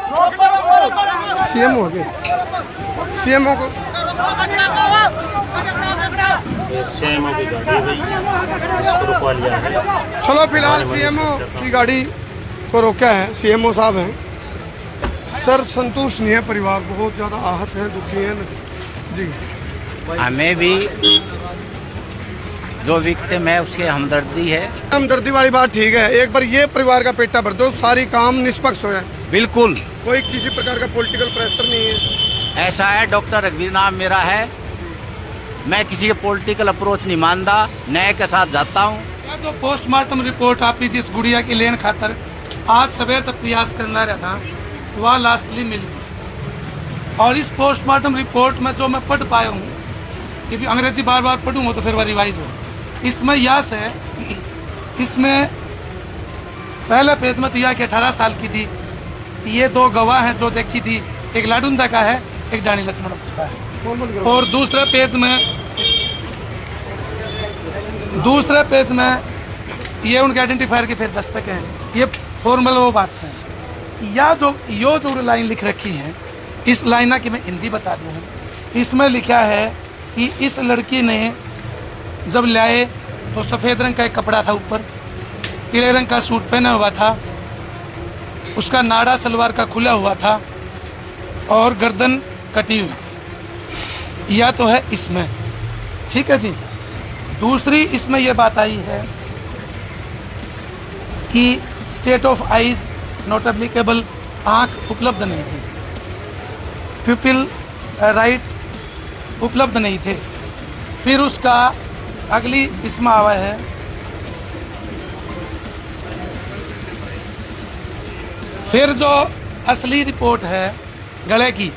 CM हो गए, CMO को सीएमओ की गाड़ी है भाई, इसको रुकवा लिया है। चलो फिलहाल सीएमओ की गाड़ी को रोका है। सीएमओ साहब हैं सर, संतुष्ट नहीं है परिवार, बहुत ज़्यादा आहत हैं, दुखी हैं जी। हमें भी जो विक्टिम है उसकी हमदर्दी है। हमदर्दी वाली बात ठीक है, एक बार ये परिवार का पेटा भर दो, सारी काम निष्पक्ष हो जाए। बिल्कुल, कोई किसी प्रकार का पॉलिटिकल प्रेशर नहीं है। ऐसा है। डॉक्टर रघुवीर नाम मेरा है। मैं किसी के पॉलिटिकल अप्रोच नहीं मानता, न्याय के साथ जाता हूँ। जो पोस्टमार्टम रिपोर्ट आपकी जिस गुड़िया की लेन खातर आज सवेर तक प्रयास करना रहा था, वह लास्टली मिल गई। और इस पोस्टमार्टम रिपोर्ट में जो मैं पढ़ पाया हूँ, क्योंकि अंग्रेजी बार बार पढ़ूंगा तो फिर वह रिवाइज हो, इसमें यस है। इसमें पहले पेज में तो यह कि 18 साल की थी। ये दो गवाह हैं जो देखी थी, एक लाडुंदा का है, एक डाणी लक्ष्मण का है। और दूसरे पेज में ये उनके आइडेंटिफायर की फिर दस्तक है। ये फॉर्मल वो बात से है। या जो लाइन लिख रखी है, इस लाइन की मैं हिंदी बता दूँ। इसमें लिखा है कि इस लड़की ने जब लाए तो सफ़ेद रंग का एक कपड़ा था, ऊपर पीले रंग का सूट पहना हुआ था, उसका नाड़ा सलवार का खुला हुआ था और गर्दन कटी हुई थी। या तो है इसमें, ठीक है जी। दूसरी इसमें यह बात आई है कि state of eyes not applicable, आँख उपलब्ध नहीं थी, प्यूपिल राइट उपलब्ध नहीं थे। फिर उसका अगली इसमें आवा है फिर जो असली रिपोर्ट है गले की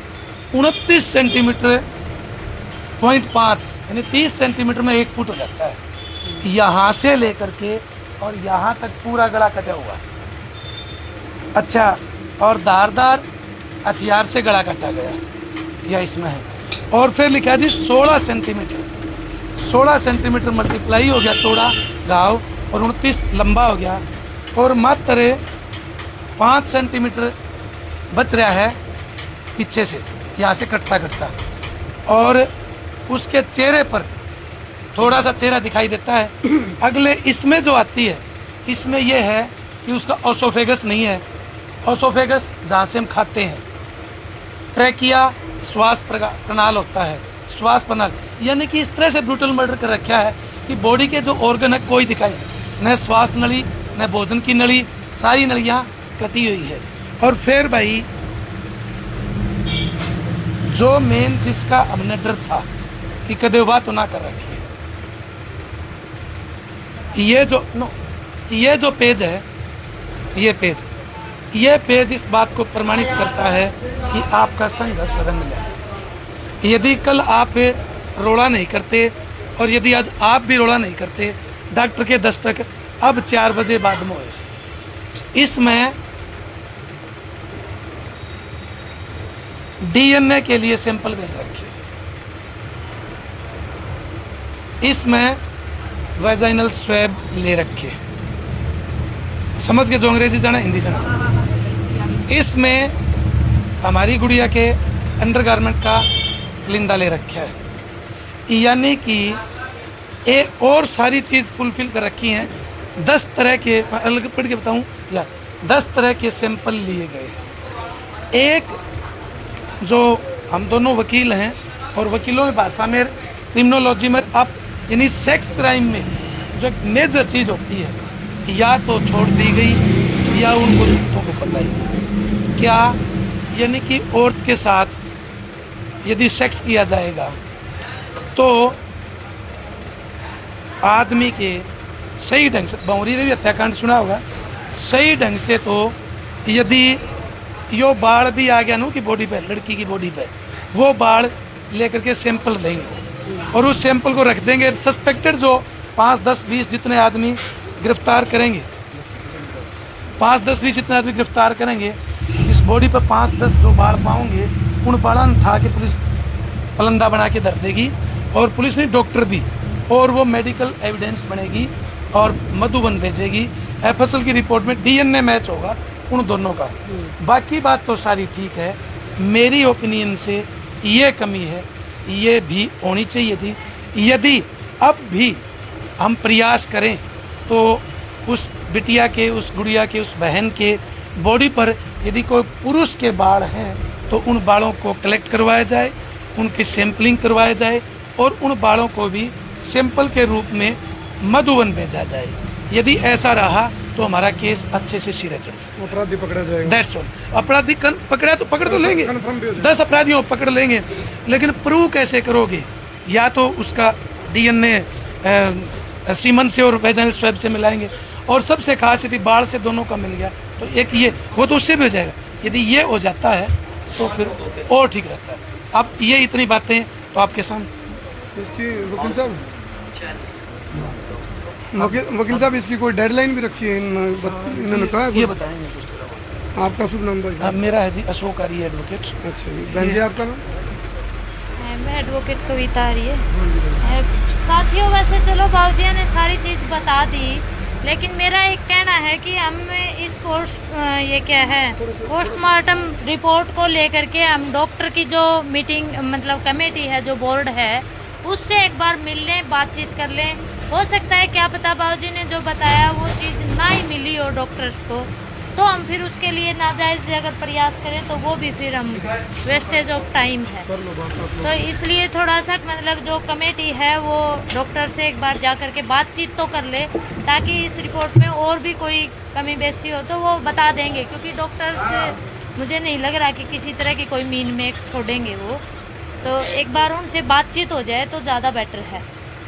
29 सेंटीमीटर .5 यानी 30 सेंटीमीटर में 1 फुट हो जाता है। यहाँ से लेकर के और यहाँ तक पूरा गला कटा हुआ। अच्छा, और धारदार हथियार से गला काटा गया, या इसमें है। और फिर लिखा जी 16 सेंटीमीटर मल्टीप्लाई हो गया चौड़ा घाव और 29 लंबा हो गया, और मात्र 5 सेंटीमीटर बच रहा है पीछे से, यहाँ से कटता कटता। और उसके चेहरे पर थोड़ा सा चेहरा दिखाई देता है। अगले इसमें जो आती है, इसमें यह है कि उसका ओसोफेगस नहीं है। ओसोफेगस जहाँ से हम खाते हैं, ट्रैकिया श्वास प्रणाल होता है, श्वास प्रणाल, यानी कि इस तरह से ब्रूटल मर्डर कर रखा है कि बॉडी के जो ऑर्गन है कोई दिखाई, न श्वास नली न भोजन की नली, सारी नलियाँ कटी हुई है। और फिर भाई जो मेन जिसका हमने डर था कि कदे वाह तो ना कर रखी है, ये जो पेज है, ये पेज इस बात को प्रमाणित करता है कि आपका संघर्ष रंग ले। यदि कल आप रोड़ा नहीं करते और यदि आज आप भी रोड़ा नहीं करते, डॉक्टर के दस्तक अब 4 बजे बाद में हुए। इसमें डीएनए के लिए सैंपल भेज रखे, इसमें वेजाइनल स्वैब ले रखे, समझ के जो अंग्रेजी जाना हिंदी जाना। इसमें हमारी गुड़िया के अंडरगारमेंट का लिंदा ले रखा है, यानी कि ये और सारी चीज़ फुलफिल कर रखी हैं। 10 तरह के, अलग पढ़ के बताऊँ या 10 तरह के सैंपल लिए गए। एक जो हम दोनों वकील हैं और वकीलों की भाषा में क्रिमिनोलॉजी में आप यानी सेक्स क्राइम में जो एक मेजर चीज़ होती है, या तो छोड़ दी गई या उनको दोस्तों को पता ही नहीं क्या, यानी कि औरत के साथ यदि सेक्स किया जाएगा तो आदमी के सही ढंग से, बौरी ने भी हत्याकांड सुना होगा, सही ढंग से तो यदि यो बाढ़ भी आ गया ना कि बॉडी पे, लड़की की बॉडी पे, वो बाढ़ लेकर के सैंपल देंगे और उस सैंपल को रख देंगे। सस्पेक्टेड जो 5, 10, 20 जितने आदमी गिरफ्तार करेंगे, 5, 10, 20 जितने आदमी गिरफ्तार करेंगे, इस बॉडी पर 5, 10 जो बाढ़ पाओगे, उन बाढ़ था कि पुलिस पलंदा बना के धर देगी, और पुलिस नहीं डॉक्टर भी, और वो मेडिकल एविडेंस बनेगी और मधुबन भेजेगी। एफएसएल की रिपोर्ट में डीएनए मैच होगा उन दोनों का। बाकी बात तो सारी ठीक है, मेरी ओपिनियन से ये कमी है, ये भी होनी चाहिए थी। यदि अब भी हम प्रयास करें तो उस बिटिया के, उस गुड़िया के, उस बहन के बॉडी पर यदि कोई पुरुष के बाल हैं तो उन बालों को कलेक्ट करवाया जाए, उनकी सैंपलिंग करवाया जाए और उन बालों को भी सैंपल के रूप में मधुबन भेजा जाए। यदि ऐसा रहा तो हमारा केस अच्छे से सिरे चढ़ सकता है। अपराधी पकड़ा जाएगा। That's all. अपराधी पकड़ा तो पकड़ तो लेंगे, कन्फर्म भी हो जाएगा। 10 अपराधियों को पकड़ लेंगे, लेकिन प्रूव कैसे करोगे? या तो उसका डीएनए सीमन से और वेजाइनल स्वैब से मिलाएंगे, और सबसे खास यदि बाढ़ से दोनों का मिल गया तो एक ये, वो तो उससे भी हो जाएगा। यदि ये हो जाता है तो फिर और ठीक रहता है। अब ये इतनी बातें तो आपके सामने। इसकी वकील साहब, वकील साहब इसकी कोई डेडलाइन भी रखी है? इन्होंने कहा है ये कुछ? बताएंगे कुछ थोड़ा बहुत। आपका शुभ नाम भाई? मेरा है जी अशोक आर्य एडवोकेट। अच्छा जी, बहन जी आपका नाम? मैं एडवोकेट कविता आ रही है। साथियों, वैसे चलो बाबूजी ने सारी चीज़ बता दी, लेकिन मेरा एक कहना है कि हम इस पोस्टमार्टम रिपोर्ट को लेकर के हम डॉक्टर की जो मीटिंग मतलब कमेटी है, जो बोर्ड है, उससे एक बार मिल लें, बातचीत कर लें। हो सकता है क्या पता बाबूजी ने जो बताया वो चीज़ ना ही मिली हो डॉक्टर्स को, तो हम फिर उसके लिए नाजायज़ अगर प्रयास करें तो वो भी फिर हम वेस्टेज ऑफ टाइम है। तो इसलिए थोड़ा सा मतलब जो कमेटी है वो डॉक्टर से एक बार जा कर के बातचीत तो कर ले, ताकि इस रिपोर्ट में और भी कोई कमी बेसी हो तो वो बता देंगे, क्योंकि डॉक्टर्स मुझे नहीं लग रहा कि किसी तरह की कोई मीन में छोड़ेंगे वो। तो एक बार उनसे बातचीत हो जाए तो ज़्यादा बेटर है।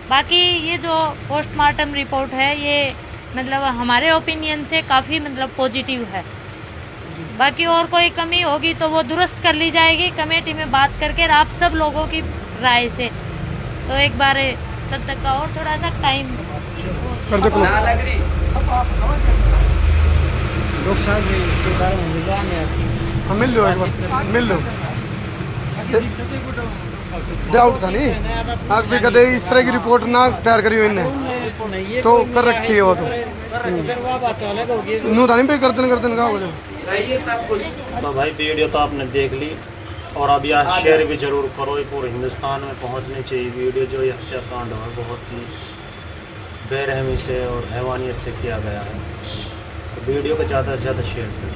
बाकी ये जो पोस्टमार्टम रिपोर्ट है ये मतलब हमारे ओपिनियन से काफ़ी मतलब पॉजिटिव है। बाकी और कोई कमी होगी तो वो दुरुस्त कर ली जाएगी कमेटी में बात करके आप सब लोगों की राय से। तो एक बार तब तक का और थोड़ा सा टाइम कर दो क्लोज। हाँ मिल लो, एक बार मिल लो। डाउट था नहीं, आज भी कदे इस तरह की रिपोर्ट ना तैयार करी हो इनने तो कर रखी है वो तो नू था नहीं पे करतन का हो जाए। तो भाई वीडियो तो आपने देख ली, और अब यह शेयर भी जरूर करो, ये पूरे हिंदुस्तान में पहुंचनी चाहिए वीडियो। जो ये हत्याकांड है बहुत ही बेरहमी से और हैवानियत से किया गया है, तो वीडियो को ज़्यादा से ज़्यादा शेयर करें।